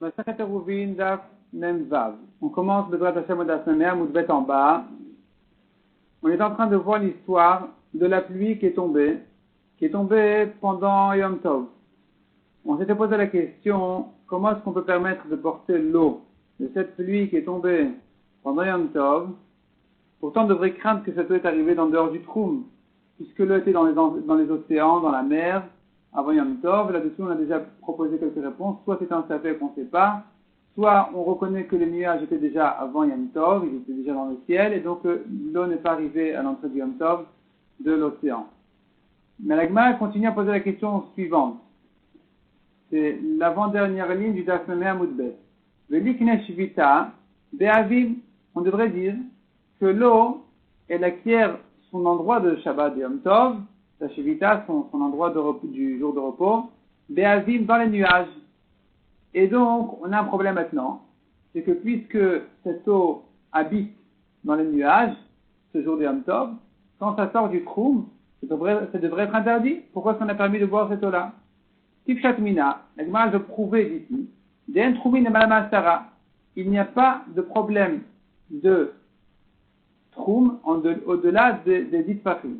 Masachet Eruvin Daf Mem Vav. On commence Bezrat Hashem Daf Mem Moudbet en bas. On est en train de voir l'histoire de la pluie qui est tombée pendant Yom Tov. On s'était posé la question, comment est-ce qu'on peut permettre de porter l'eau de cette pluie qui est tombée pendant Yom Tov? Pourtant, on devrait craindre que cette eau est arrivée dans dehors du Troum, puisque l'eau était dans les océans, dans la mer, avant Yom Tov. Là-dessus, on a déjà proposé quelques réponses. Soit c'est un safek qu'on ne sait pas, soit on reconnaît que les nuages étaient déjà avant Yom Tov, ils étaient déjà dans le ciel, et donc l'eau n'est pas arrivée à l'entrée du Yom Tov de l'océan. Mais la Gemara continue à poser la question suivante. C'est l'avant-dernière ligne du Daf Mem Moudbet. Velikne Shvita Be'avim. On devrait dire que l'eau, elle acquiert son endroit de Shabbat de Yom Tov, la Shvita, son endroit du jour de repos, Be'avim, dans les nuages. Et donc, on a un problème maintenant. C'est que puisque cette eau habite dans les nuages, ce jour de Yom Tov, quand ça sort du Troum, ça devrait être interdit. Pourquoi est-ce qu'on a permis de boire cette eau-là? Tifshat Mina, la Gemara veut prouver d'ici, De'en Troumin et Malamasara, il n'y a pas de problème de Troum au-delà des dites Fachim.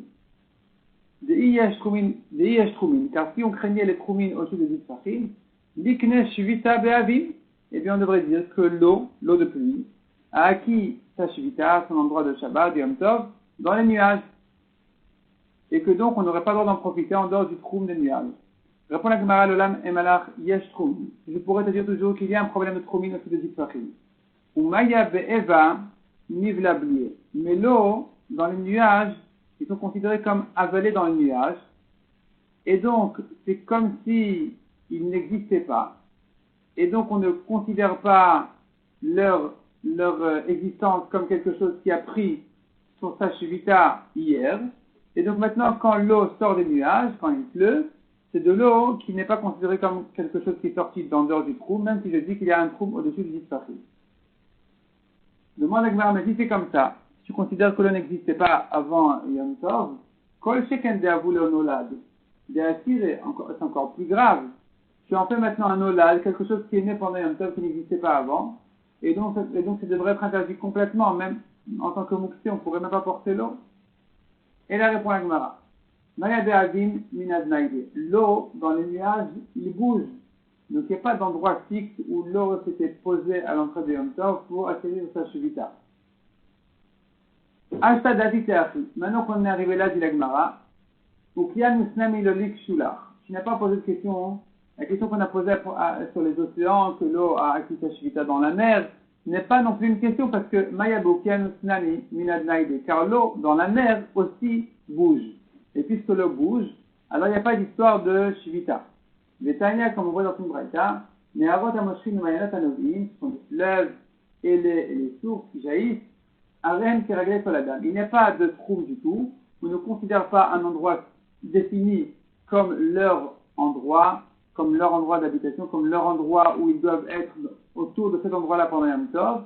Des Iyesh Troumin, car si on craignait les Troumin au-dessus des dites Fachim, Likne Shvita Be'avim, eh bien on devrait dire que l'eau de pluie, a acquis sa Shvita, son endroit de Shabbat, Yom Tov, dans les nuages. Et que donc on n'aurait pas le droit d'en profiter en dehors du Troum des nuages. Répond la Gemara, l'Olam Emalach Yesh Troum. Je pourrais te dire toujours qu'il y a un problème de Troumin au-dessus des dites Fachim. Ou Maya Be'eva Nivla Blié. Mais l'eau, dans les nuages, ils sont considérés comme avalés dans les nuages. Et donc, c'est comme si ils n'existaient pas. Et donc, on ne considère pas leur existence comme quelque chose qui a pris sur sa shvita hier. Et donc maintenant, quand l'eau sort des nuages, quand il pleut, c'est de l'eau qui n'est pas considérée comme quelque chose qui est sorti d'en dehors du trou, même si je dis qu'il y a un trou au-dessus du disparu. Demande à Gemara, mais si c'est comme ça, si tu considères que l'eau n'existait pas avant Yom Tov, Kol Sheken De'avu Le'onolad, c'est encore plus grave. Tu en fais maintenant un olad, quelque chose qui est né pendant Yom Tov qui n'existait pas avant, et donc ça devrait être interdit complètement, même en tant que mouxé, on ne pourrait même pas porter l'eau. Et là répond la Gemara. L'eau, dans les nuages, il bouge. Donc il n'y a pas d'endroit fixe où l'eau s'était posée à l'entrée de Yom Tov pour acquérir sa shvita. Maintenant qu'on est arrivé là, dit la Gemara, tu n'as pas posé de question. La question qu'on a posée sur les océans, que l'eau a acquis sa shvita dans la mer, n'est pas non plus une question parce que car l'eau dans la mer aussi bouge. Et puisque l'eau bouge, alors il n'y a pas d'histoire de shvita. Les Tanya, comme on voit dans une braïta, mais avant Amoshrin Mayanat Anovim, ce sont les fleuves et les sources qui jaillissent, Arem Keraglé Soladam. Il n'y a pas de trou du tout. On ne considère pas un endroit défini comme leur endroit d'habitation, comme leur endroit où ils doivent être autour de cet endroit-là pendant Yom Tov.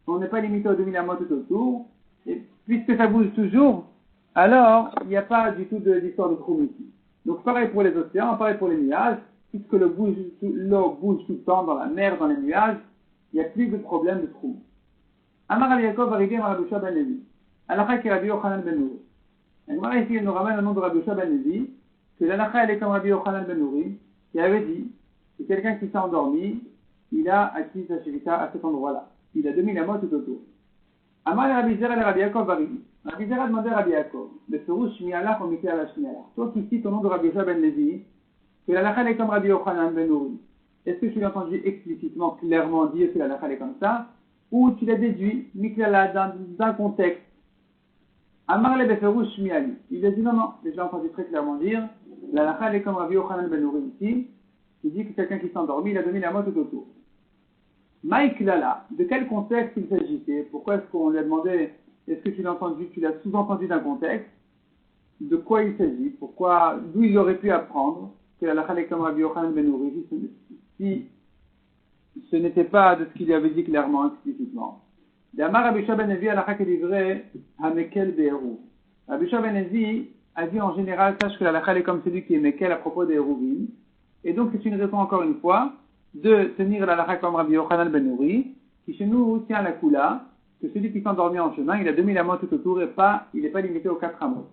On n'est pas limité aux 2000 amot tout autour. Et puisque ça bouge toujours, alors il n'y a pas du tout d'histoire de trou ici. Donc pareil pour les océans, pareil pour les nuages. Puisque l'eau bouge tout le temps dans la mer, dans les nuages, il n'y a plus de problème de trou. Amar Rabbi Yaakov arrivé à Rabbi Yosha ben Levi. Alakha qui est Rabbi Yochanan ben Nouri. Agmara ici, elle nous ramène le nom de Rabbi Yosha ben Levi, que l'alakha elle est comme Rabbi Yochanan ben Nouri, qui avait dit que quelqu'un qui s'est endormi, il a acquis sa shvita à cet endroit-là. Il a 2000 amot tout autour. Amar Rabbi Zera et Rabbi Yaakov arrivé. Rabbi Zera demandait à Rabbi Yaakov, le Ferouche Shmialach on mettait à la Shmialach. Toi qui cites au nom de Rabbi Yosha ben Levi, que la halakha est comme Rabbi Yochanan ben Nouri. Est-ce que tu l'as entendu explicitement, clairement dire que la halakha est comme ça, ou tu l'as déduit, miklala, d'un contexte? Amar le beferouch miali. Il a dit non, je l'ai entendu très clairement dire, la halakha est comme Rabbi Yochanan ben Nouri ici, qui dit que quelqu'un qui s'est endormi, il a donné la mort tout autour. Miklala, de quel contexte il s'agissait? Pourquoi est-ce qu'on lui a demandé, est-ce que tu l'as entendu, tu l'as sous-entendu d'un contexte? De quoi il s'agit? Pourquoi, d'où il aurait pu apprendre que la halakha est comme Rabbi Yochanan ben Nouri, si ce n'était pas de ce qu'il avait dit clairement, explicitement. D'Amar Rabbi Yosha ben Levi, halakha est livré à Mekel Be'eruv. Rabbi Yosha ben Levi a dit en général, sache que la halakha est comme celui qui est Mekel à propos des Eruvim. Et donc c'est une raison encore une fois de tenir la halakha comme Rabbi Yochanan ben Nouri, qui chez nous tient la Kula, que celui qui s'endormit en chemin, il a 2000 amot tout autour et il n'est pas limité aux 4 amot.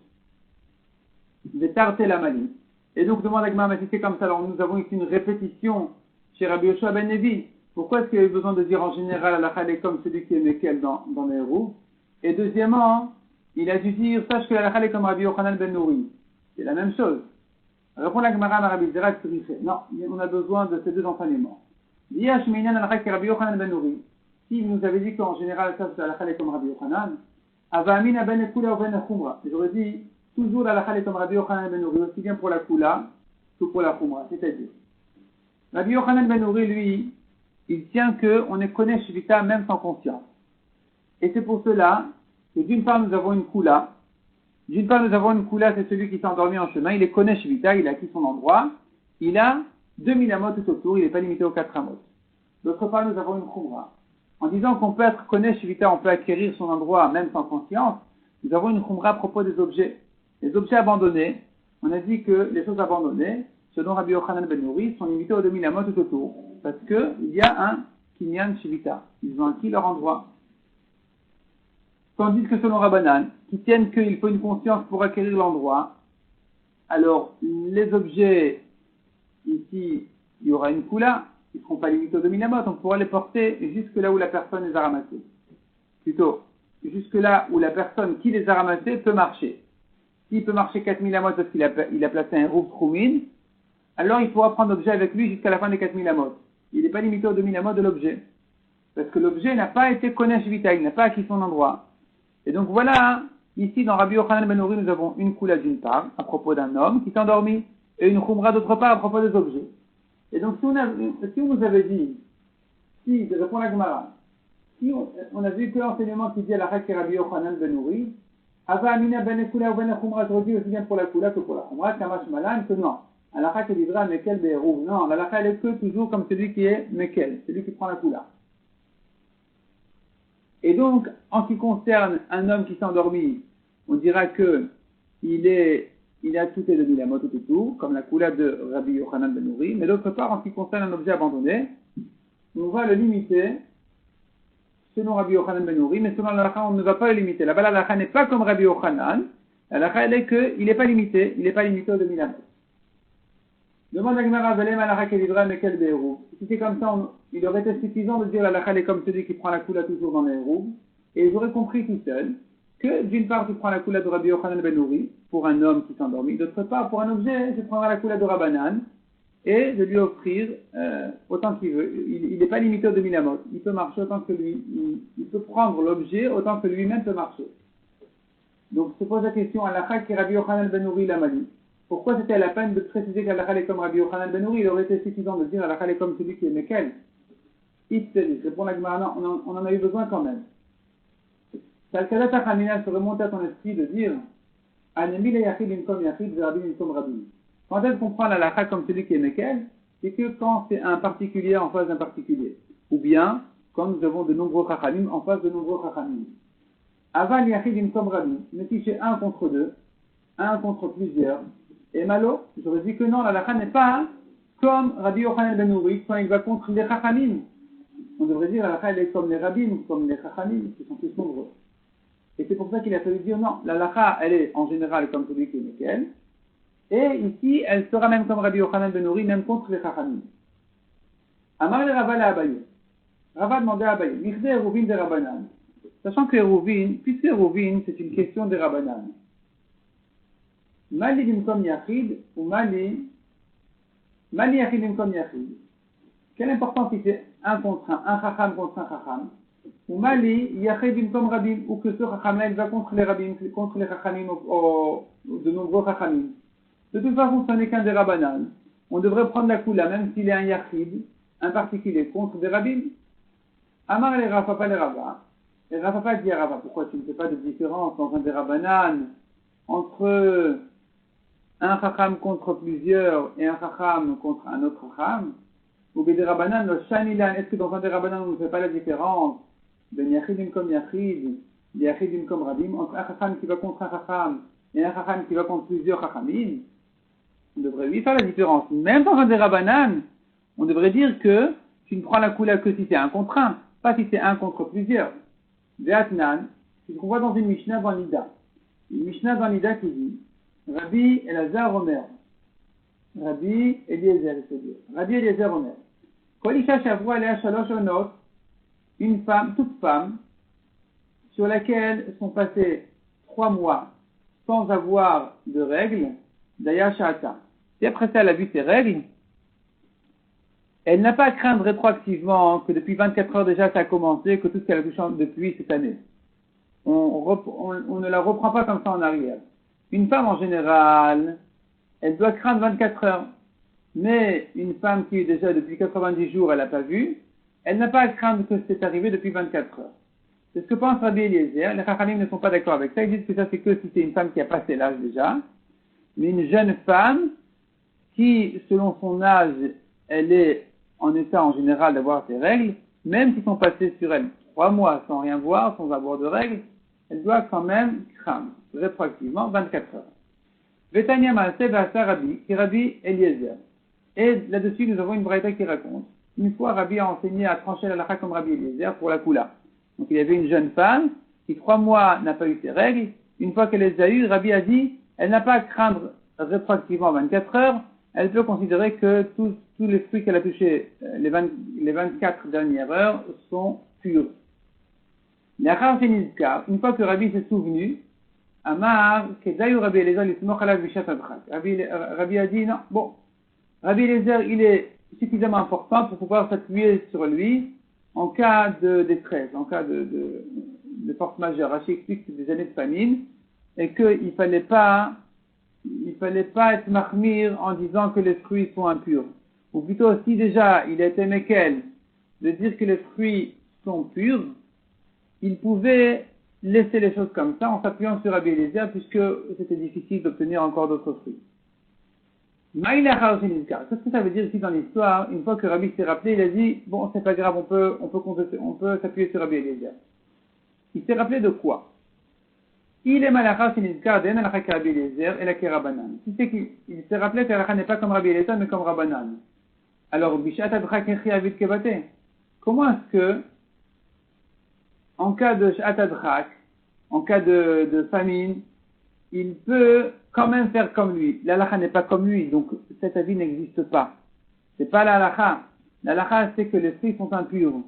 De tarter la mali. Et donc, demande à Gmar, mais si c'est comme ça, alors nous avons ici une répétition chez Rabbi Yoshua ben Nevi. Pourquoi est-ce qu'il y a besoin de dire en général la halakha est comme celui qui est Mekel dans les roues? Et deuxièmement, il a dû dire, sache que la halakha est comme Rabbi Yochanan ben Nouri. C'est la même chose. Répond la Gemara à Rabbi Zera, non, on a besoin de ces deux enseignements. Diya Shmeinan la halakha Rabbi Yochanan ben Nouri. S'il nous avait dit qu'en général, ça, c'est la halakha est comme Rabbi Yochanan, Ava Amina ben Kula ou ben Khumra. J'aurais dit, toujours la halakha est comme Rabbi Yochanan ben Nouri, aussi bien pour la Kula que pour la Khumra. C'est-à-dire, Rabbi Yochanan ben Nouri, lui, il tient qu'on est connaît Shivita même sans conscience. Et c'est pour cela que d'une part nous avons une Kula. D'une part nous avons une Kula, c'est celui qui s'est endormi en chemin. Il est connaît Shivita, il a acquis son endroit. Il a 2000 amot tout autour, il n'est pas limité aux 4 amot. D'autre part nous avons une Khumra. En disant qu'on peut être connaît Shivita, on peut acquérir son endroit même sans conscience, nous avons une Khumra à propos des objets. Les objets abandonnés, on a dit que les choses abandonnées, selon Rabbi Yochanan ben Nouri, sont limitées aux 2000 amot tout autour. Parce qu'il y a un Kinyan Shivita. Ils ont acquis leur endroit. Tandis que selon Rabbanan, qui tiennent qu'il faut une conscience pour acquérir l'endroit, alors les objets, ici, il y aura une Kula, ils ne seront pas limités aux 2000 amot, on pourra les porter jusque là où la personne les a ramassés. Plutôt, jusque là où la personne qui les a ramassés peut marcher. S'il peut marcher 4000 amot parce qu'il a placé un rouf Troumin, alors il pourra prendre l'objet avec lui jusqu'à la fin des 4000 amot. Il n'est pas limité aux 2000 amot de l'objet. Parce que l'objet n'a pas été connaît Shivita, il n'a pas acquis son endroit. Et donc voilà, ici dans Rabbi Yochanan ben Nouri, nous avons une Kula d'une part, à propos d'un homme qui s'est endormi, et une Khumra d'autre part à propos des objets. Et donc si on nous avait dit, si, répond la Gemara, si on a vu que l'enseignement qui dit à la Rabbi Yochanan ben Nouri, Ava Amina ben Kula ou ben Khumra, je redis aussi bien pour la Kula que pour la Khumra, Kamash Malan, que non. Alakha qui dira Mekel Be'erouv. Non, l'alakha elle est que toujours comme celui qui est Mekel, celui qui prend la Kula. Et donc, en ce qui concerne un homme qui s'est endormi, on dira que il a tout et 2000 amot tout autour, comme la Kula de Rabbi Yochanan ben Nouri. Mais d'autre part, en ce qui concerne un objet abandonné, on va le limiter selon Rabbi Yochanan ben Nouri, mais selon l'alakha, on ne va pas le limiter. Là-bas, l'alakha n'est pas comme Rabbi Yochanan. L'alakha elle est qu'il n'est pas limité, il n'est pas limité aux 2000 amot. Demande à Gemara Zalem à la Kelidra Mekel Be'erouv. Si c'est comme ça, il aurait été suffisant de dire la halakha est comme celui qui prend la Kula toujours dans les Hérouv. Et j'aurais compris tout seul que d'une part, tu prends la Kula de Rabbi Yochanan ben Nouri pour un homme qui s'endormit. D'autre part, pour un objet, je prendrai la Kula de Rabbanan et je lui offrir autant qu'il veut. Il n'est pas limité aux 2000 amot. Il peut marcher autant que lui. Il peut prendre l'objet autant que lui-même peut marcher. Donc, se pose la question à la qui Rabbi Yochanan ben Nouri l'a dit. Pourquoi c'était la peine de préciser que la est comme Rabbi Yochanan ben Nouri? Il aurait été suffisant de dire la est comme celui qui est Mekel. Répond la Gemara, non, on en a eu besoin quand même. Talkadat Achamina se remonte à ton esprit de dire Anemi le Yachid Imkom Yachid Rabbi Imkom Rabbi. Quand elle comprend la halakha comme celui qui est Mekel, c'est que quand c'est un particulier en face d'un particulier. Ou bien quand nous avons de nombreux Chachamim en face de nombreux Chachamim. Aval Yachid Imkom Rabbi. Mais si c'est un contre deux, un contre plusieurs, et malo, j'aurais dit que non, la halakha n'est pas comme Rabbi Yochanan ben Nouri quand il va contre les Chachamim. On devrait dire la halakha elle est comme les Rabbim, comme les Chachamim, qui sont plus nombreux. Et c'est pour ça qu'il a fallu dire non, la halakha elle est en général comme celui qui est Mekel. Et ici, elle sera même comme Rabbi Yochanan ben Nouri, même contre les Chachamim. Amar le Rava la Abaye. Rava demandait à Abaye, Michde Eruvin de Rabbanan. Sachant que Eruvin, puisque Eruvin c'est une question des Rabbanan. Mali Dimkom Yachid ou Mali Yachid Dimkom Yachid. Quelle importance il fait un contre un Chacham contre un Chacham. Ou Mali Yachid Dimkom Rabim, ou que ce Chacham-là il va contre les Rabim, contre les Chachamim, de nombreux Chachamim. De toute façon, ce n'est qu'un des Rabbanan. On devrait prendre la Kula, même s'il est un Yachid, un particulier, contre des Rabim. Amar les Rafa, pas les Rava. Et Rafa dit à Rava, pourquoi tu ne fais pas de différence dans un des Rabbanan entre un Chacham contre plusieurs et un Chacham contre un autre Chacham? Ou des Rabbanan, le Shanilan, est-ce que dans un des Rabbanan on ne fait pas la différence ben Yachidim comme Yachid, Yachidim comme Rabim, entre un Chacham qui va contre un Chacham et un Chacham qui va contre plusieurs Chachamim? On devrait lui faire la différence. Même dans un des Rabbanan, On devrait dire que tu ne prends la couleur que si c'est un contre un, pas si c'est un contre plusieurs. Ve'atnan, c'est ce qu'on voit dans une Mishnah dans Nida. Une Mishnah dans Nida qui dit Rabbi Elazar Omer. Rabbi Eliezer, c'est-à-dire. Rabbi Eliezer Omer. Kolisha Shavua Lea Shalosh Onot, une femme, toute femme, sur laquelle sont passés 3 mois sans avoir de règles, Daya Sha'ata. Et après ça, elle a vu ses règles, elle n'a pas à craindre rétroactivement que depuis 24 heures déjà ça a commencé, que tout ce qu'elle a touché depuis cette année. On ne la reprend pas comme ça en arrière. Une femme en général, elle doit craindre 24 heures. Mais une femme qui est déjà depuis 90 jours, elle n'a pas vu, elle n'a pas à craindre que c'est arrivé depuis 24 heures. C'est ce que pense Rabbi Eliezer. Les Chachamim ne sont pas d'accord avec ça. Ils disent que ça c'est que si c'est une femme qui a passé l'âge déjà. Mais une jeune femme qui, selon son âge, elle est en état en général d'avoir ses règles, même si sont passés sur elle 3 mois sans rien voir, sans avoir de règles, elle doit quand même craindre rétroactivement 24 heures. Vetania Maaseh Vasa Rabbi, qui est Rabbi Eliezer. Et là-dessus, nous avons une braïta qui raconte. Une fois, Rabbi a enseigné à trancher la halakha comme Rabbi Eliezer pour la Kula. Donc il y avait une jeune femme qui 3 mois n'a pas eu ses règles. Une fois qu'elle les a eues, Rabbi a dit, elle n'a pas à craindre rétroactivement 24 heures. Elle peut considérer que tous les fruits qu'elle a touchés les 24 dernières heures sont purs. Une fois que Rabbi s'est souvenu, Amar, Kedayu Rabbi Eliezer, Rabbi a dit, non, bon, Rabbi Eliezer, il est suffisamment important pour pouvoir s'appuyer sur lui en cas de détresse, en cas de force majeure. Rachi explique que c'est des années de famine et qu'il fallait pas être mahmir en disant que les fruits sont impurs. Ou plutôt, si déjà il était mékel de dire que les fruits sont purs, il pouvait laisser les choses comme ça en s'appuyant sur Rabbi Eliezer puisque c'était difficile d'obtenir encore d'autres fruits. Qu'est-ce que ça veut dire ici dans l'histoire? Une fois que Rabbi s'est rappelé, il a dit, bon, c'est pas grave, on peut s'appuyer sur Rabbi Eliezer. Il s'est rappelé de quoi? Il est malachar sinizkar den alachak Rabbi Eliezer et la kerabanan. Si c'est qu'il s'est rappelé que l'alachak n'est pas comme Rabbi Eliezer, mais comme Rabbanan. Alors, bishat adrak echi avid kebate. Comment est-ce que, en cas de shat adrak, en cas de famine, il peut quand même faire comme lui. L'halakha n'est pas comme lui, donc cet avis n'existe pas. C'est pas l'halakha. L'halakha, c'est que les fruits sont impurs.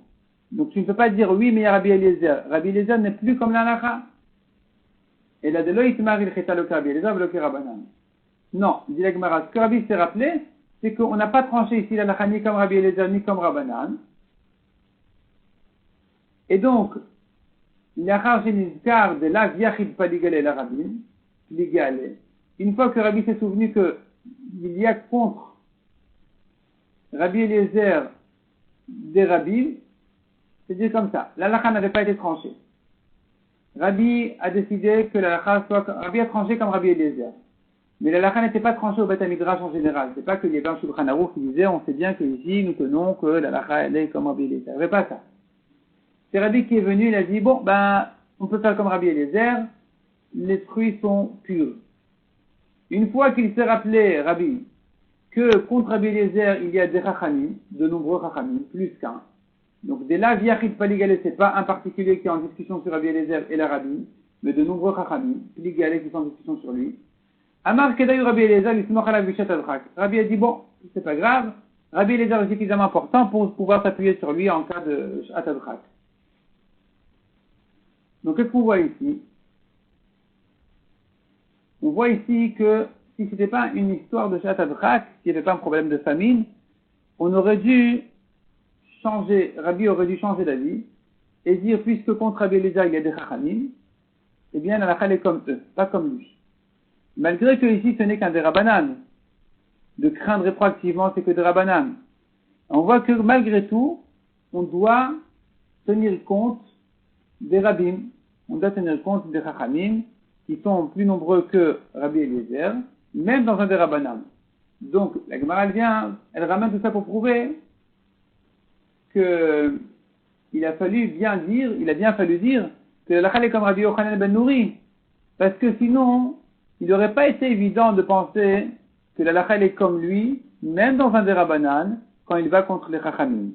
Donc tu ne peux pas dire oui, mais il y a Rabbi Eliezer. Rabbi Eliezer n'est plus comme l'halakha. Et là, de l'œil, il s'est le cas Rabbi Eliezer, bloqué Rabbanan. Non, dit la Gemara. Ce que Rabbi s'est rappelé, c'est qu'on n'a pas tranché ici l'halakha ni comme Rabbi Eliezer, ni comme Rabbanan. Et donc, l'achar genizkar de la yachid paligale la rabbin, une fois que Rabbi s'est souvenu qu'il y a contre Rabbi Eliezer des rabbins, c'est-à-dire comme ça, l'halakha n'avait pas été tranchée. Rabbi a décidé que l'halakha soit, Rabbi a tranché comme Rabbi Eliezer. Mais l'halakha n'était pas tranchée au Beth Midrash en général. C'est pas qu'il y avait un Shulchan Aruch qui disait, on sait bien qu'ici, nous tenons que l'halakha elle est comme Rabbi Eliezer. Il n'y avait pas ça. C'est Rabbi qui est venu, il a dit, bon, on peut faire comme Rabbi Eliezer, les fruits sont purs. Une fois qu'il s'est rappelé, Rabbi, que contre Rabbi Eliezer, il y a des chachamim, de nombreux chachamim, plus qu'un. Donc, dès là, Viachid Paligalé, c'est pas un particulier qui est en discussion sur Rabbi Eliezer et la Rabbi, mais de nombreux chachamim, Paligalé qui sont en discussion sur lui. Amar Kedayu Rabbi Eliezer, l'ismoch ala Vishat Adrak. Rabbi a dit, bon, c'est pas grave, Rabbi Eliezer est suffisamment important pour pouvoir s'appuyer sur lui en cas de Shat Adrak. Donc, qu'est-ce qu'on voit ici? On voit ici que si ce n'était pas une histoire de Shat Adrak, s'il n'y avait pas un problème de famine, on aurait dû changer, Rabbi aurait dû changer d'avis et dire, puisque contre Rabbi Eliezer il y a des chachamim, eh bien, la halakha est comme eux, pas comme lui. Malgré que ici ce n'est qu'un des rabbanan, de craindre rétroactivement c'est que des rabbanan. On voit que malgré tout, on doit tenir compte des rabbins, on doit tenir compte des chachamim, qui sont plus nombreux que Rabbi Eliezer, même dans un des rabbanan. Donc, la Gemara vient, elle ramène tout ça pour prouver que il a bien fallu dire que la halakha est comme Rabbi Yochanan ben Nouri, parce que sinon, il n'aurait pas été évident de penser que la halakha est comme lui, même dans un des rabbanan, quand il va contre les Chachamim.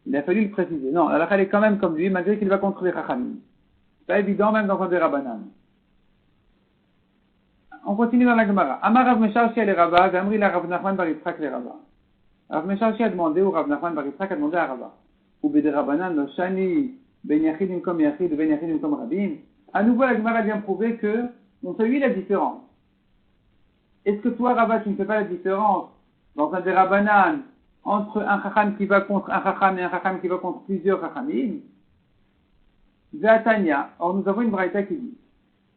Il a fallu le préciser. Non, la halakha est quand même comme lui, malgré qu'il va contre les Chachamim. C'est pas évident, même dans un des Rabbanan. On continue dans la Gemara. Amar Rav Mesharshi le Rava, Gamri la Rav Nachman bar Yitzchak le Rava. Rav Mesharshi a demandé, ou Rav Nachman bar Yitzchak a demandé à Rava. Ou Bede Rabbanan, lo Shani, Ben Yachidim comme Yachid, Ben Yachidim comme Rabim. À nouveau, la Gemara vient prouver que on fait la différence. Est-ce que toi, Rava, tu ne fais pas la différence dans un des Rabbanan entre un Chacham qui va contre un Chacham et un Chacham qui va contre plusieurs Chachamim? Ve'atanya. Or, nous avons une braïta qui dit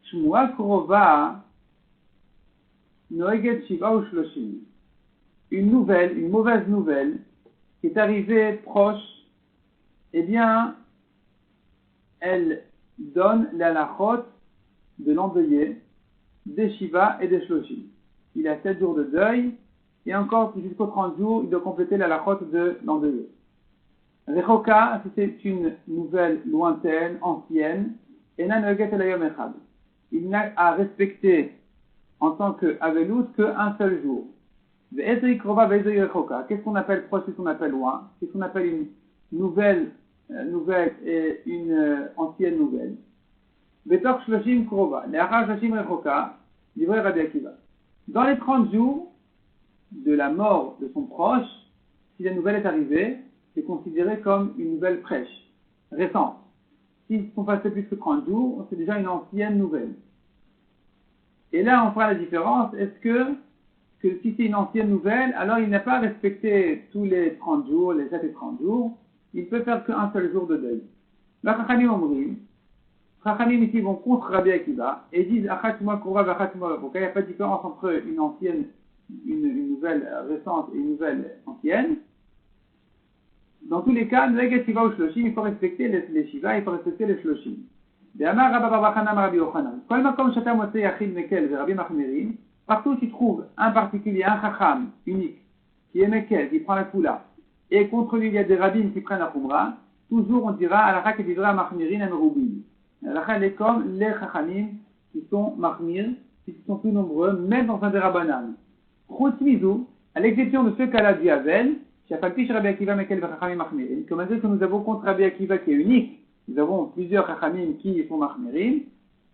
Shmuel Krova Noeget Shiva ou Shloshim. Une mauvaise nouvelle, qui est arrivée proche, eh bien, elle donne la halachot de l'endeuillé, des Shiva et des Shloshim. Il a 7 jours de deuil, et encore jusqu'aux 30 jours, il doit compléter la halachot de l'endeuillé. Rechoka, c'est une nouvelle lointaine, ancienne, et n'a Noeget Elayom Echad. Il n'a à respecter en tant qu'avelout qu'un seul jour. Qu'est-ce qu'on appelle proche, qu'est-ce qu'on appelle loin? Qu'est-ce qu'on appelle une nouvelle et une ancienne nouvelle? Betor shloshim krova, le'achar shloshim rechoka, livré Rabbi Akiva. Dans les 30 jours de la mort de son proche, si la nouvelle est arrivée, c'est considéré comme une nouvelle fraîche, récente. S'ils sont passés plus que 30 jours, c'est déjà une ancienne nouvelle. Et là, on fera la différence. Est-ce que si c'est une ancienne nouvelle, alors il n'a pas respecté tous les 30 jours, les 7 et 30 jours, il peut faire qu'un seul jour de deuil. La Chachamim Omrim, Chachamim ici vont contre Rabbi Akiva et disent Achatuma Korva v'Achatuma Rechoka. Il n'y a pas de différence entre une ancienne, une nouvelle récente et une nouvelle ancienne. Dans tous les cas, Noeget Shiva ou Shloshim, il faut respecter les Shiva, il faut respecter les Shloshim. Partout où tu trouves un particulier, un chacham unique, qui est mekel, qui prend la kula, et contre lui il y a des rabbins qui prennent la khumra, toujours on dira alakha qui dira machmirin amerubin. Alakha elle est comme les chachamim qui sont machmir, qui sont plus nombreux, même dans un des rabbanan. Chutmizu, à l'exception de ce cas-là du Havel, Shafalpi Rabbi Akiva mekel v'chachamim machmirin, comme on dit que nous avons contre Rabbi Akiva qui est unique. Nous avons plusieurs chachamim qui sont machmirim.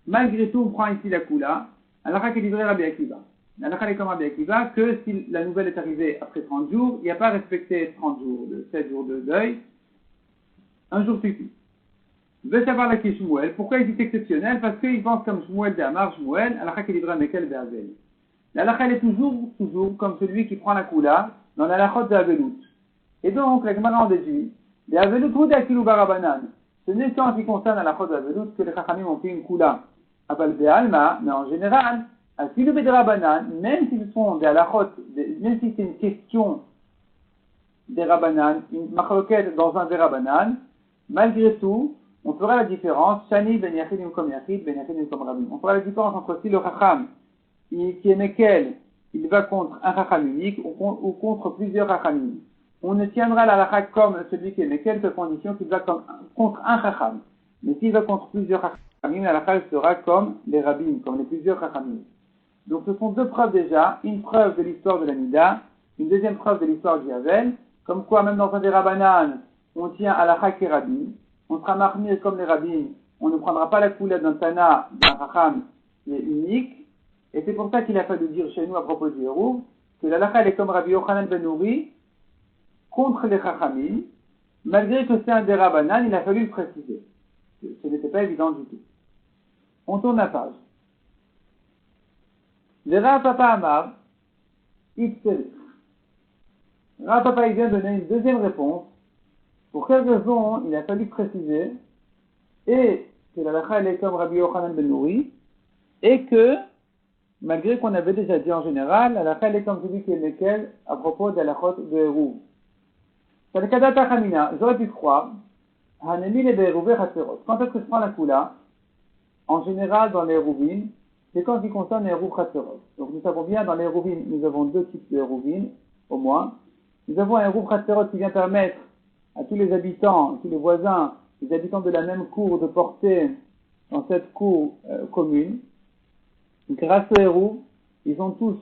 Malgré tout, on prend ici la kula. Alakha qui livrait Rabbi Akiva. Alakha est comme Rabbi Akiva que si la nouvelle est arrivée après 30 jours, il n'y a pas respecté 30 jours, 7 jours de deuil. Un jour suffit. Veut savoir la qui Shmuel. Pourquoi il est exceptionnel? Parce qu'il pense comme Shmuel d'Amar, Shmuel, Alakha qui livrait Mekel d'Avel. L'alakha est toujours comme celui qui prend la kula dans la halachot d'Avelut. Et donc, la Gemara en déduit, d'Avelut ou d'Akilu Barabanan. Ce n'est qu'en ce qui concerne la chod d'Avelut que les Chachamim ont fait une kula. Abal Be'alma, mais en général, à Filu Be'drabanan, même si ce sont des halachot, même si c'est une question des Rabanan, une machloket dans un des Rabanan, malgré tout, on fera la différence, Shani ben Yachidim comme Yachid, ben Yachidim comme Rabim. On fera la différence entre si le Chacham, qui est Mekel, il va contre un Chacham unique, ou contre plusieurs Chachamim. On ne tiendra la halakha comme celui qui est Mekel, que condition qu'il va contre un Chacham. Mais s'il va contre plusieurs Chachamim, la halakha sera comme les Rabbim, comme les plusieurs Chachamim. Donc ce sont deux preuves déjà, une preuve de l'histoire de la Nida, une deuxième preuve de l'histoire du Havel, comme quoi même dans un des Rabbanan, on tient à la halakha qui est Rabbim, on sera marmir comme les Rabbim, on ne prendra pas la coulée d'un Tana, d'un Chacham qui est unique, et c'est pour ça qu'il a fallu dire chez nous à propos du Hérouv, que la halakha est comme Rabbi Yochanan ben Nouri, contre les Chachamim, malgré que c'est un des Rabbanan, il a fallu le préciser. Ce n'était pas évident du tout. On tourne la page. Le Rav Papa Amar, Itzerich. Rav Papa il vient donner une deuxième réponse. Pour quelle raison il a fallu préciser, et que la halakha est comme Rabbi Yochanan ben Nouri, et que, malgré qu'on avait déjà dit en général, la halakha est comme celui qui est lequel à propos de la halachot de Hérouv. J'aurais pu croire, quand est-ce que je prends la kula? En général, dans les Hérouvim, c'est quand il concerne les Hérouv Chatserot. Donc nous savons bien, dans les Hérouvim, nous avons deux types de Hérouvim, au moins. Nous avons un Hérouv Chatserot qui vient permettre à tous les habitants, tous les voisins, les habitants de la même cour de porter dans cette cour commune. Grâce au Hérouv, ils sont tous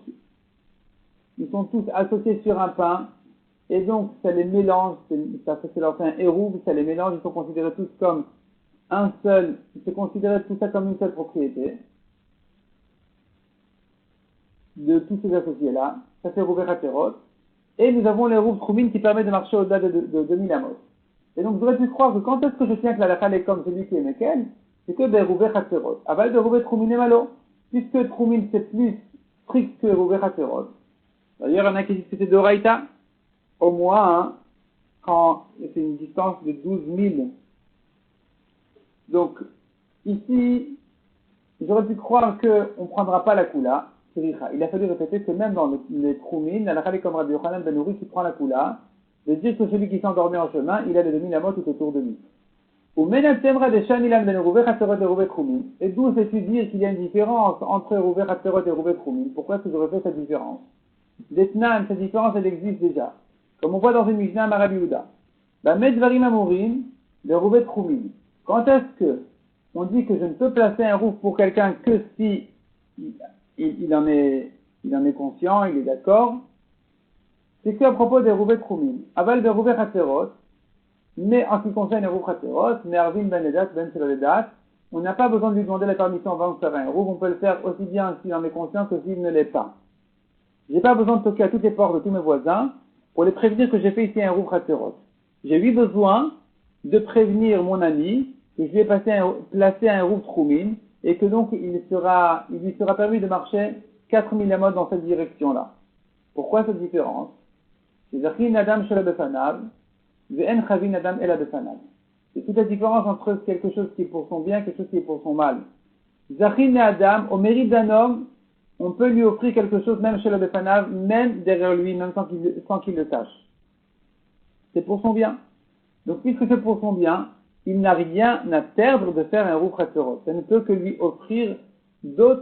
associés sur un pain, et donc ça les mélange, c'est leur fait un hérouve, ça les mélange, ils sont considérés tous comme un seul, c'est considéré tout ça comme une seule propriété de tous ces associés-là, ça fait Rouvé Haterot, et nous avons les rouves Troumines qui permettent de marcher au-delà de 2000 amos. Et donc, vous aurez pu croire que quand est-ce que je tiens que la lacha est comme celui qui est Mekel, c'est que Berouvé Haterot. Aval Berouvé Troumine et Malo. Puisque Troumine c'est plus strict que Rouvé Haterot. D'ailleurs, il y en a qui disent que c'est de Raïta. Au moins, hein, quand c'est une distance de 12 000. Donc, ici, j'aurais pu croire qu'on ne prendra pas la Kula. Il a fallu répéter que même dans les Troumines, la lacha est comme Rabbi Yochanan Ben Nouri qui prend la Kula. De dire que celui qui s'est endormi en chemin, il a les 2000 amos tout autour de lui. Et d'où c'est-tu dire qu'il y a une différence entre Rouvé Haterot et Rouvé Troumine? Pourquoi est-ce que j'aurais fait cette différence? D'Etnan, cette différence, elle existe déjà. Comme on voit dans une Mishnah Marabi Yehuda. Medvarim Amurim, de Rouvé Troumine. Quand est-ce que on dit que je ne peux placer un rouf pour quelqu'un que si il en est conscient, il est d'accord? C'est qu'à propos des Rouvé Troumine. Aval de Rouvé Haterot, mais en ce qui concerne les Rouvé Haterot, Mervin Ben Edat, Ben Seloledat, on n'a pas besoin de lui demander la permission avant de faire un rouf, on peut le faire aussi bien s'il en est conscient que s'il ne l'est pas. J'ai pas besoin de toquer à toutes les portes de tous mes voisins pour les prévenir que j'ai fait ici un Rouvé Haterot. J'ai eu besoin de prévenir mon ami que je lui ai placé un Rouvé Troumine et que donc il lui sera permis de marcher 4000 amos dans cette direction-là. Pourquoi cette différence? C'est toute la différence entre quelque chose qui est pour son bien et quelque chose qui est pour son mal. Zachin Adam, au mérite d'un homme, on peut lui offrir quelque chose même chez le Befanav, même derrière lui, même sans qu'il le sache. C'est pour son bien. Donc puisque c'est pour son bien, il n'a rien à perdre de faire un Rouv Haterot. Ça ne peut que lui offrir de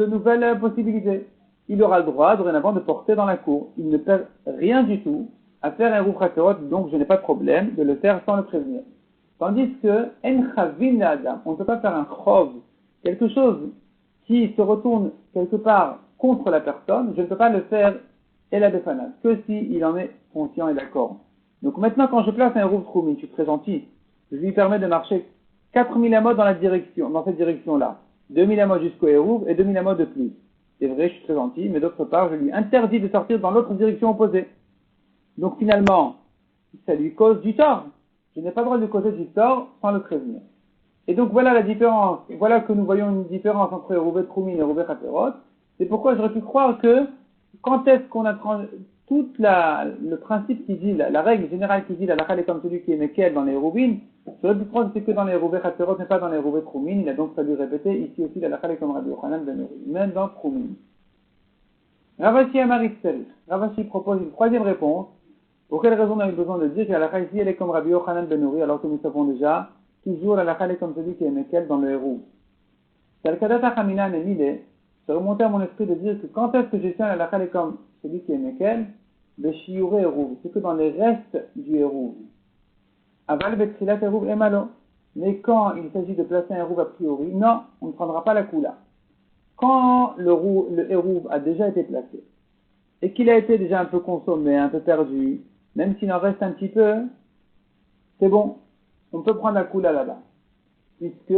nouvelles possibilités. Il aura le droit dorénavant de porter dans la cour. Il ne perd rien du tout à faire un Rouv Haterot, donc je n'ai pas de problème de le faire sans le prévenir. Tandis que En Chavin Adam, on ne peut pas faire un Chov, quelque chose qui se retourne quelque part contre la personne, je ne peux pas le faire et la Befanav, que s'il en est conscient et d'accord. Donc maintenant, quand je place un Rouv Troumine, je suis très gentil, je lui permets de marcher 4000 amos dans cette direction-là. 2000 amos jusqu'au Hérouv et 2000 amos de plus. C'est vrai, je suis très gentil, mais d'autre part, je lui interdis de sortir dans l'autre direction opposée. Donc finalement, ça lui cause du tort. Je n'ai pas le droit de causer du tort sans le prévenir. Et donc voilà la différence. Voilà que nous voyons une différence entre Rouvé Troumine et Rouvé Haterot. C'est pourquoi j'aurais pu croire que quand est-ce qu'on a le principe qui dit, la règle générale qui dit la lacha est comme celui qui est Mekel dans les Rouvines, j'aurais pu croire que c'est que dans les Rouvé Haterot, mais pas dans les Rouvé Troumine. Il a donc fallu répéter ici aussi la lacha est comme Rabbi Yochanan Ben Nouri, même dans Troumine. Ravashi Amarit Serich. Ravashi propose une troisième réponse. Pour quelle raison on a eu besoin de dire que la lacha ici elle est comme Rabbi Yochanan Ben Nouri, alors que nous savons déjà toujours la lacha est comme celui qui est Mekel dans le Hérouv. Talkadata Chaminan et Mile, c'est remonté à mon esprit de dire que quand est-ce que je tiens la lacha est comme celui qui est Mekel, de Shiure Hérouv, c'est que dans les restes du Hérouv. Aval Betrilat Hérouv et Malo. Mais quand il s'agit de placer un Hérouv a priori, non, on ne prendra pas la Kula. Quand le Hérouv a déjà été placé, et qu'il a été déjà un peu consommé, un peu perdu, même s'il en reste un petit peu, c'est bon, on peut prendre la Kula là-bas. Puisque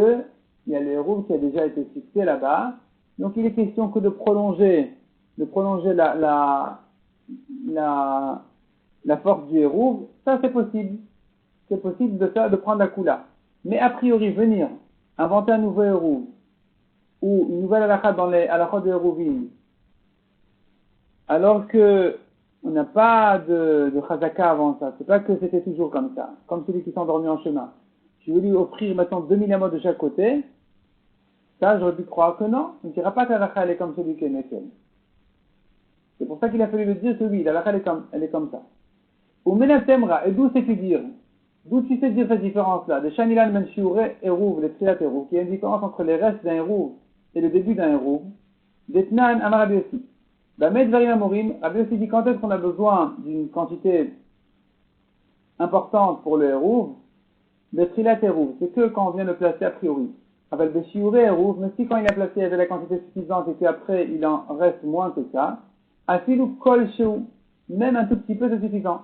il y a le Hérouv qui a déjà été fixé là-bas, donc il est question que de prolonger la force du Hérouv, ça c'est possible. C'est possible de prendre la Kula. Mais a priori, venir inventer un nouveau Hérouv, ou une nouvelle halakha dans les halakhot de Hérouvim, alors que on n'a pas de chazaka avant ça, c'est pas que c'était toujours comme ça, comme celui qui s'est endormi en chemin. Je vais lui offrir maintenant 2000 amos de chaque côté, ça j'aurais pu croire que non, on ne dira pas que l'halakha elle est comme celui qui est Mekel. C'est pour ça qu'il a fallu le dire que oui, l'halakha elle est comme ça. Ou menatemra, et d'où sais-tu dire? D'où tu sais dire cette différence-là? De Shanilan men shiure Hérouv, les Trilat Hérouv, qui y a une différence entre les restes d'un Hérouv et le début d'un Hérouv. D'Etnan Amar Rabbi Yossi. Bamed Varim Amorim, Rabbi Yossi dit quand est-ce qu'on a besoin d'une quantité importante pour le Hérouv? De Trilat Hérouv, c'est que quand on vient le placer a priori. Avec des shiure Hérouv, mais si quand il a placé il y avait la quantité suffisante et qu'après il en reste moins que ça, Afilu Kol Sheu, même un tout petit peu, c'est suffisant.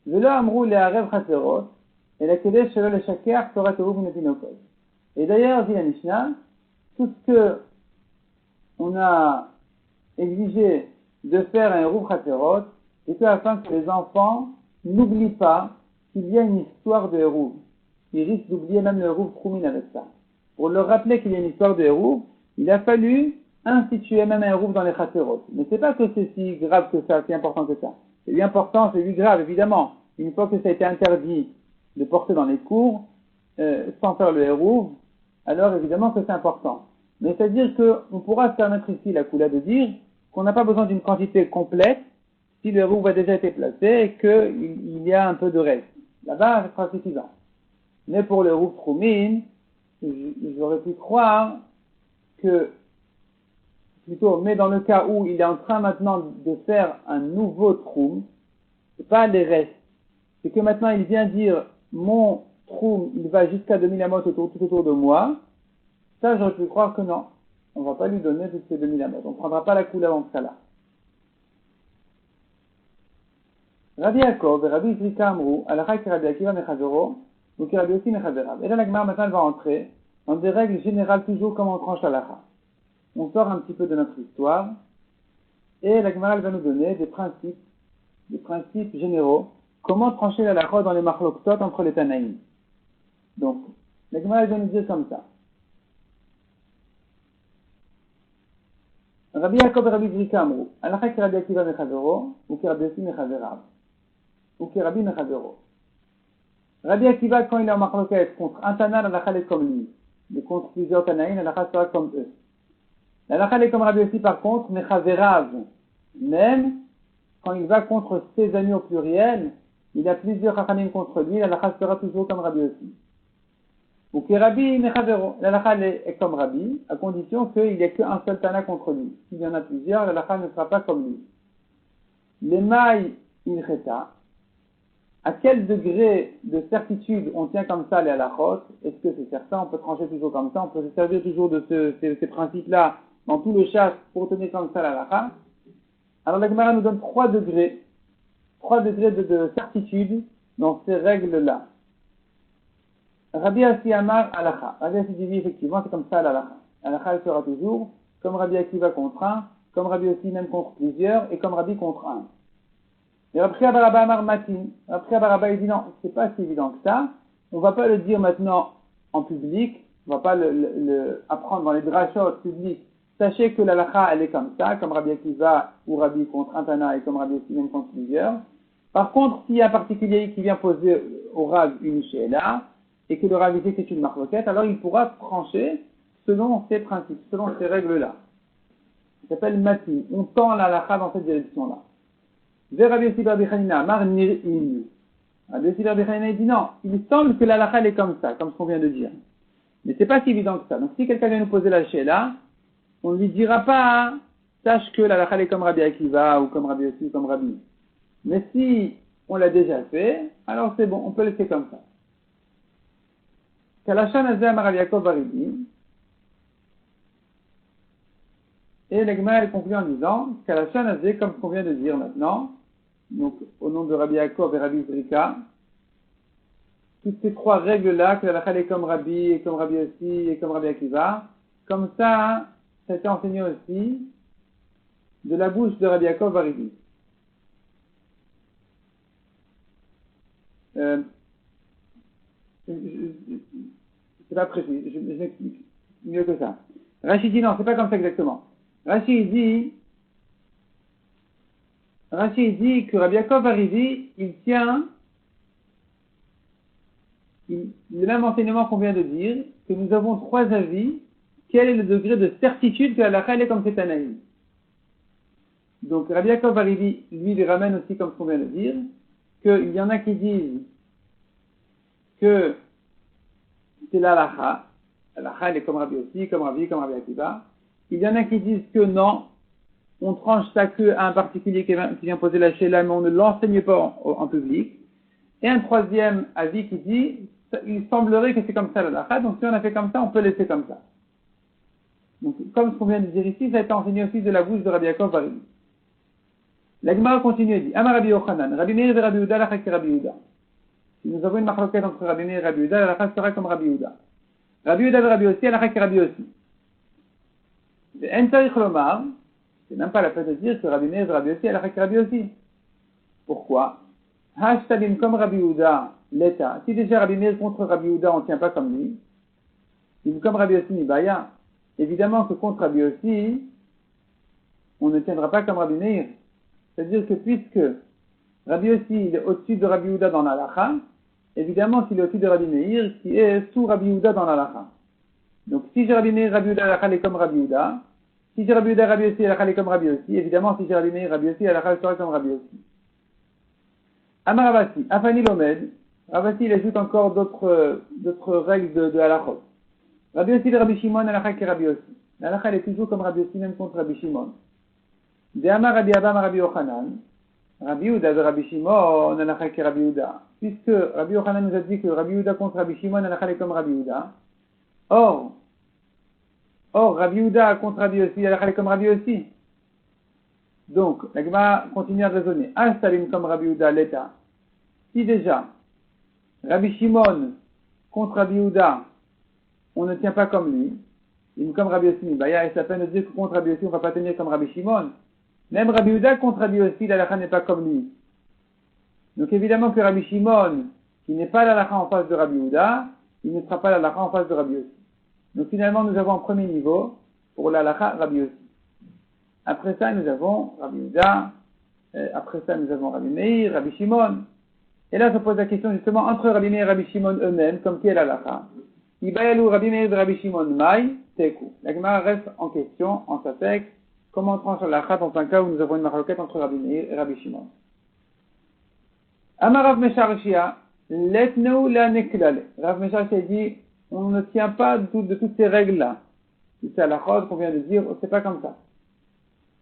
Velo amrou le harev chaserot, et la kedesh shelo le shaker Torah teruv netinokot. Et d'ailleurs, dit la Mishnah, tout ce que on a exigé de faire un eruv chaserot, c'est afin que les enfants n'oublient pas qu'il y a une histoire de eruv. Ils risquent d'oublier même le eruv troumin avec ça. Pour leur rappeler qu'il y a une histoire de eruv, il a fallu instituer même un eruv dans les chaserot. Mais c'est pas que c'est si grave que ça, si important que ça. C'est bien important, c'est lui grave, évidemment. Une fois que ça a été interdit de porter dans les cours, sans faire le eruv, alors évidemment que c'est important. Mais c'est-à-dire qu'on pourra se permettre ici la coula de dire qu'on n'a pas besoin d'une quantité complète si le eruv a déjà été placé et qu'il y a un peu de reste. Là-bas, ça sera suffisant. Mais pour le eruv troumin, j'aurais pu croire que, plutôt, mais dans le cas où il est en train maintenant de faire un nouveau troum, c'est pas les restes. C'est que maintenant il vient dire, mon troum, il va jusqu'à 2000 amot tout autour de moi. Ça, j'aurais pu croire que non. On va pas lui donner toutes ces 2000 amot. On ne prendra pas la couleur dans ce cas-là. Rabbi Yaakov et Rabbi Zrika Amrou, Alakha ki Rabbi Akiva mechavero, ou ki Rabbi Yossi mechaverav. Et là, la Gemara maintenant elle va entrer dans des règles générales toujours comme on tranche l'Alakha. On sort un petit peu de notre histoire, et la Gemara elle va nous donner des principes généraux, comment trancher l'Alakha dans les machloktot entre les Tanaïm. Donc, la Gemara elle va nous dire comme ça. Rabbi Yaakov et Rabbi Zrika Amrou, Alakha ki Rabbi Akiva mechavero, ou ki Rabbi Yossi mechaverav. Ou qui Rabbi Mechavero. Rabbi Akiva, quand il est en machloket contre un Tana, l'alakha est comme lui. Mais contre plusieurs Tanaïm, l'alakha sera comme eux. L'alakha est comme Rabbi aussi, par contre, Mechaverav. Même quand il va contre ses amis au pluriel, il a plusieurs Chachamim contre lui, l'alakha sera toujours comme Rabbi aussi. Ou qui Rabbi Mechavero. L'alakha est comme Rabbi, à condition qu'il n'y ait qu'un seul Tana contre lui. S'il y en a plusieurs, l'alakha ne sera pas comme lui. Les mailles ilcheta. À quel degré de certitude on tient comme ça les halachot? Est-ce que c'est certain? On peut trancher toujours comme ça? On peut se servir toujours de ces principes-là dans tout le chasse pour tenir comme ça la halakha? Alors la Gemara nous donne 3 degrés de certitude dans ces règles-là. Rabbi Assi Amar halakha. Rabbi Assi dit effectivement c'est comme ça la halakha. Halakha elle sera toujours comme Rabbi Akiva contre un, comme Rabbi aussi même contre plusieurs et comme Rabbi contre un. Et après Abaraba Amar Matin, après Abaraba il dit non, c'est pas si évident que ça. On va pas le dire maintenant en public, on va pas le apprendre dans les drachot publics. Sachez que la halakha elle est comme ça, comme Rabbi Akiva ou Rabbi contre un Tana et comme Rabbi aussi même contre plusieurs. Par contre, s'il y a un particulier qui vient poser au Rav une she'ela et que le Rav dit que c'est une marloquette, alors il pourra trancher selon ces principes, selon ces règles-là. Ça s'appelle Matin. On tend la halakha dans cette direction-là. Vers Rabbi Yossi Bar Bichanina, Amar Nir'in. Rabbi Yossi Bar Bichanina dit non, il semble que la halakha est comme ça, comme ce qu'on vient de dire. Mais c'est pas si évident que ça. Donc si quelqu'un vient nous poser la she'ela, on ne lui dira pas, sache que la halakha est comme Rabbi Akiva, ou comme Rabbi Yossi, ou comme Rabbi. Mais si on l'a déjà fait, alors c'est bon, on peut laisser comme ça. Kalashan Azeh Amar Rabbi Yaakov Baridi. Et la Gemara conclut en disant, Kalashan Azeh, comme ce qu'on vient de dire maintenant, donc au nom de Rabbi Yaakov et Rabbi Zrika, toutes ces 3 règles-là, que la halakha est comme Rabbi, et comme Rabbi aussi, et comme Rabbi Akiva, comme ça, ça a été enseigné aussi de la bouche de Rabbi Yaakov Baridi. C'est pas précis, je m'explique mieux que ça. Rachid dit non, c'est pas comme ça exactement. Rachid dit que Rabbi Yaakov Baridi, il tient le même enseignement qu'on vient de dire, que nous avons 3 avis, quel est le degré de certitude que la halakha est comme cet Tanaïm. Donc Rabbi Yaakov Baridi, lui, il ramène aussi comme ce qu'on vient de dire, qu'il y en a qui disent que c'est la halakha elle est comme Rabbi aussi, comme Rabbi Akiva. Il y en a qui disent que non, on tranche ça qu'à un particulier qui vient poser la she'ela, mais on ne l'enseigne pas en public. Et un 3e avis qui dit, il semblerait que c'est comme ça la halakha, donc si on a fait comme ça, on peut laisser comme ça. Donc, comme ce qu'on vient de dire ici, ça a été enseigné aussi de la bouche de Rabbi Yaakov Baridi. La Gemara continue et dit, Amar Rabbi Yochanan, Rabbi Meir et Rabbi Yehuda, la chak Rabbi Yehuda. Si nous avons une marloquette entre Rabbi Meir et Rabbi Yehuda, la chak sera comme Rabbi Yehuda. Rabbi Yehuda et Rabbi Yossi, la chak Rabbi Yossi. Et en tarich lomar, c'est même pas la peine de dire que Rabbi Meir et Rabbi Yossi, la chak Rabbi Yossi. Pourquoi? Hashtalim comme Rabbi Yehuda, l'État. Si déjà Rabbi Meir contre Rabbi Yehuda, on ne tient pas comme lui. Comme Rabbi Yossi Nibaya, évidemment que contre Rabbi Yossi, on ne tiendra pas comme Rabbi Meir. C'est-à-dire que puisque Rabbi Yossi est au-dessus de Rabbi Yehuda dans l'Alacha, évidemment qu'il est au-dessus de Rabbi Meir, qui est sous Rabbi Yehuda dans l'Alacha. Donc si j'ai Rabbi Meir, Rabbi Yehuda, l'Alacha est comme Rabbi Yehuda. Si j'ai Rabbi Yehuda, Rabbi Yossi, l'Alacha est comme Rabbi Yossi. Évidemment, si j'ai Rabbi Meir, Rabbi Yossi, l'Alacha sera comme Rabbi Yossi. Amar Ravasi, Afani Lomed, Ravasi il ajoute encore d'autres règles de Halachot. Rabbi Yossi de Rabbi Shimon, Alacha qui est Rabbi Yossi. L'Alacha elle est toujours comme Rabbi Yossi, même contre Rabbi Shimon. De Amar Rabbi Abba, Rabbi Yochanan, Rabbi Yehuda de Rabbi Shimon, Alacha qui est Rabbi Yehuda. Puisque Rabbi Yochanan nous a dit que Rabbi Yehuda contre Rabbi Shimon, Alacha est comme Rabbi Yehuda. Or, Rabbi Yehuda contre Rabbi Yossi, Alacha est comme Rabbi Yossi. Donc, la Gemara continue à raisonner. Instalim comme Rabbi Yehuda, l'État. Si déjà, Rabbi Shimon contre Rabbi Yehuda, on ne tient pas comme lui, comme Rabbi Yossi, il y a la peine de dire que contre Rabbi Yossi, on ne va pas tenir comme Rabbi Shimon. Même Rabbi Yehuda contre Rabbi Yossi, l'Alacha n'est pas comme lui. Donc évidemment que Rabbi Shimon, qui n'est pas l'Alacha en face de Rabbi Yehuda, il ne sera pas l'Alacha en face de Rabbi Yossi. Donc finalement, nous avons en premier niveau, pour l'Alacha, Rabbi Yossi. Après ça, nous avons Rabbi Yehuda, après ça, nous avons Rabbi Meir, Rabbi Shimon. Et là, se pose la question justement entre Rabbi Meir et Rabbi Shimon eux-mêmes, comme qui est l'Alacha. Ibayalou Rabbi Meir et Rabbi Shimon Mai, Teku. La Gemara reste en question, en Safek, comment on tranche l'Alacha dans un cas où nous avons une marloquette entre Rabbi Meir et Rabbi Shimon. Amar Rav Mesharshia, letnou la neklale. Rav Mesharshia dit, on ne tient pas de toutes ces règles-là. C'est la chose qu'on vient de dire, c'est pas comme ça.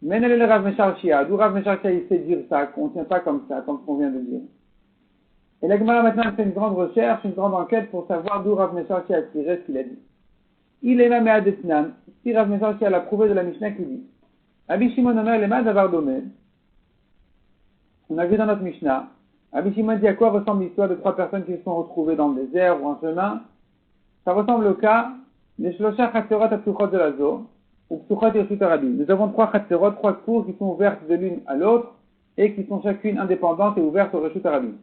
Mais elle est le Rav Mesharshia, d'où Rav Mesharshia il sait dire ça, qu'on ne tient pas comme ça, comme ce qu'on vient de dire. Et la Gemara maintenant fait une grande recherche, une grande enquête pour savoir d'où Rav Mesharshia a tiré ce qu'il a dit. Il est même à Adetnan, si Rav Mesharshia l'a prouvé de la Mishnah qui dit Rabbi Shimon Omer lema davar domé. On a vu dans notre Mishnah, Rabbi Shimon dit à quoi ressemble l'histoire de trois personnes qui se sont retrouvées dans le désert ou en chemin. Ça ressemble au cas des Shlosha Chatserot à Psuchot de la Zo, ou Psuchot et Reshut Rabim. Nous avons trois Chatserot, trois cours qui sont ouvertes de l'une à l'autre et qui sont chacune indépendantes et ouvertes au Reshut Rabim.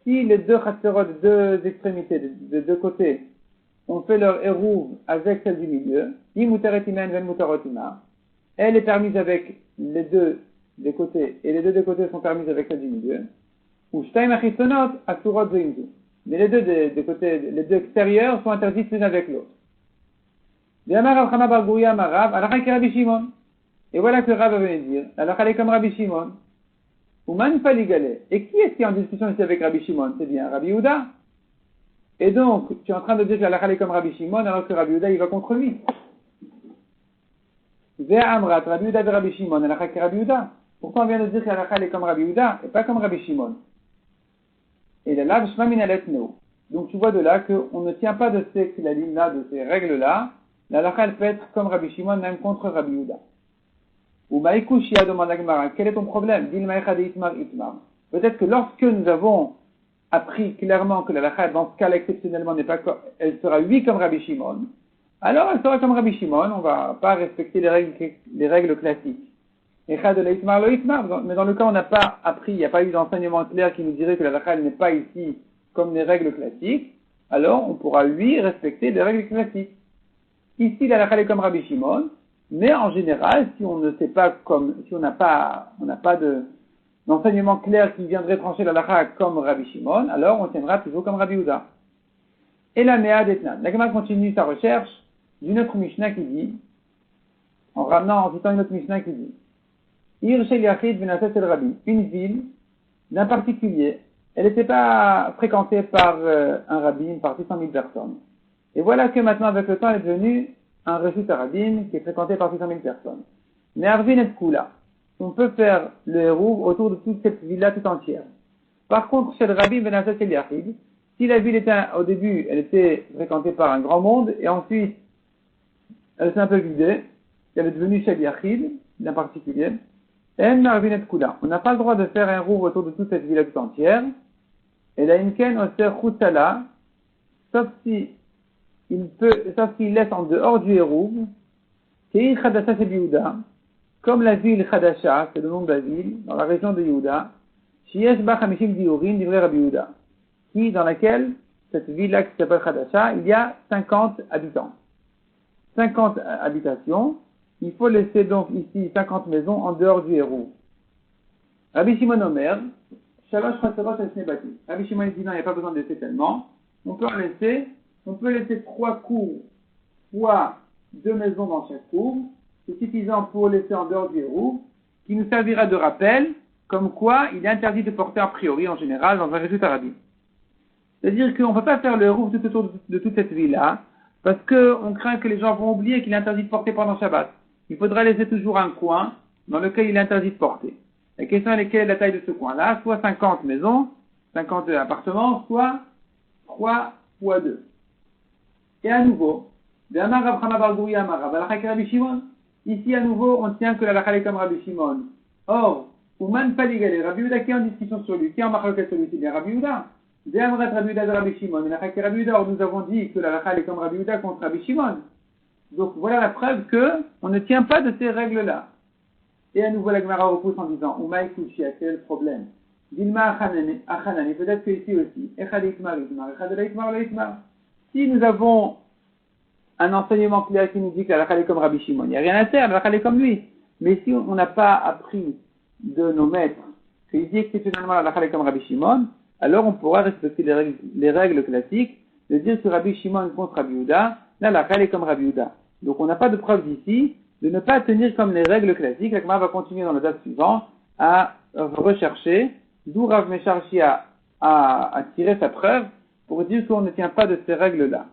Si les deux Chatserot, deux extrémités, de deux côtés, ont fait leur érouve avec celle du milieu, elle est permise avec les deux des côtés, et les deux des côtés sont permises avec celle du milieu, ou mais les deux des côtés, les deux extérieurs sont interdites l'une avec l'autre. Et voilà que Rav venait dire, elle est comme Rabbi Shimon. Et qui est-ce qui est en discussion ici avec Rabbi Shimon? C'est bien Rabbi Yehuda. Et donc, tu es en train de dire que la est comme Rabbi Shimon, alors que Rabbi Yehuda, il va contre lui. Ve'amrat, Rabbi Yehuda de Rabbi Shimon, la est Rabbi Yehuda. Pourquoi on vient de dire que la est comme Rabbi Yehuda, et pas comme Rabbi Shimon? Et là, donc tu vois de là qu'on ne tient pas de ces là de ces règles-là. La elle peut être comme Rabbi Shimon, même contre Rabbi Yehuda. Ou Maïkouchia demande à Gemara, quel est ton problème? Peut-être que lorsque nous avons appris clairement que la lacha, dans ce cas-là, exceptionnellement, n'est pas, elle sera oui comme Rabbi Shimon, alors elle sera comme Rabbi Shimon, on va pas respecter les règles classiques. Mais dans le cas où on n'a pas appris, il n'y a pas eu d'enseignement clair qui nous dirait que la lacha, elle n'est pas ici comme les règles classiques, alors on pourra oui respecter les règles classiques. Ici, la lacha est comme Rabbi Shimon, mais en général, si on ne sait pas si on n'a pas d'enseignement clair qui viendrait trancher la lacha comme Rabbi Shimon, alors on tiendra toujours comme Rabbi Yehuda. Et la Mea d'Etnan. La Gemara continue sa recherche d'une autre Mishnah qui dit, en citant une autre Mishnah qui dit, Ir shel Yachid v'naset el Rabbi, une ville d'un particulier, elle n'était pas fréquentée par un rabbi, une partie 100 000 personnes. Et voilà que maintenant, avec le temps, elle est devenue un Reshut Rabim qui est fréquenté par 600 000 personnes. Mais Arvin et Kula, on peut faire le hérouv autour de toute cette ville-là tout entière. Par contre, chez le Rabbi Benaset El Yachid, si la ville était, au début, elle était fréquentée par un grand monde, et ensuite, elle s'est un peu vidée, elle est devenue chez le Yachid, d'un particulier. En marvinet kula. On n'a pas le droit de faire un rouvre autour de toute cette ville tout entière. Et la inken oser chutala, sauf s'il laisse en dehors du hérouve, Keir Chadasha chez Yehuda, comme la ville Chadasha, c'est le nom de la ville, dans la région de Yehuda, Shiesh Ba Chamishim Diurin, livré Rabbi Yehuda, dans laquelle, cette ville-là qui s'appelle Chadasha, il y a 50 habitants. 50 habitations, il faut laisser donc ici 50 maisons en dehors du héros. Rabbi Shimon Omer, Shalosh Chaserot Esne Bati. Rabbi Shimon dit non, il n'y a pas besoin de laisser tellement. On peut laisser 3 cours, soit 2 maisons dans chaque cour. C'est suffisant pour laisser en dehors du héros, qui nous servira de rappel, comme quoi il est interdit de porter a priori en général dans un résultat arabe. C'est-à-dire qu'on ne peut pas faire le héros tout autour de toute cette ville-là, parce qu'on craint que les gens vont oublier qu'il est interdit de porter pendant Shabbat. Il faudra laisser toujours un coin dans lequel il est interdit de porter. La question est quelle est la taille de ce coin-là, soit 50 maisons, 50 appartements, soit 3 fois 2. Et à nouveau, ici à nouveau, on tient que la halakha est comme Rabbi Shimon. Or, Ouman Paligale, Rabbi Yehuda qui est en discussion sur lui, qui est en marloquette sur lui, c'est bien Rabbi Yehuda. Rabbi Yehuda de Rabbi Shimon, mais la halakha Rabbi Yehuda, or nous avons dit que la halakha est comme Rabbi Yehuda contre Rabbi Shimon. Donc voilà la preuve que on ne tient pas de ces règles-là. Et à nouveau la Gemara repousse en disant, Oumaï Kushi, quel est le problème? Dilma Achanani, peut-être que ici aussi, Echad Itmar, Echad Itmar. Si nous avons un enseignement clair qui nous dit que la halakha est comme Rabbi Shimon, il n'y a rien à faire, la halakha est comme lui. Mais si on n'a pas appris de nos maîtres qu'il dit exceptionnellement la halakha est comme Rabbi Shimon, alors on pourra respecter les règles classiques de dire que Rabbi Shimon contre Rabbi Yehuda, la halakha est comme Rabbi Yehuda. Donc on n'a pas de preuve d'ici de ne pas tenir comme les règles classiques. La Gemara va continuer dans le date suivant à rechercher d'où Rav Mesharchi a tiré sa preuve pour dire qu'on ne tient pas de ces règles-là.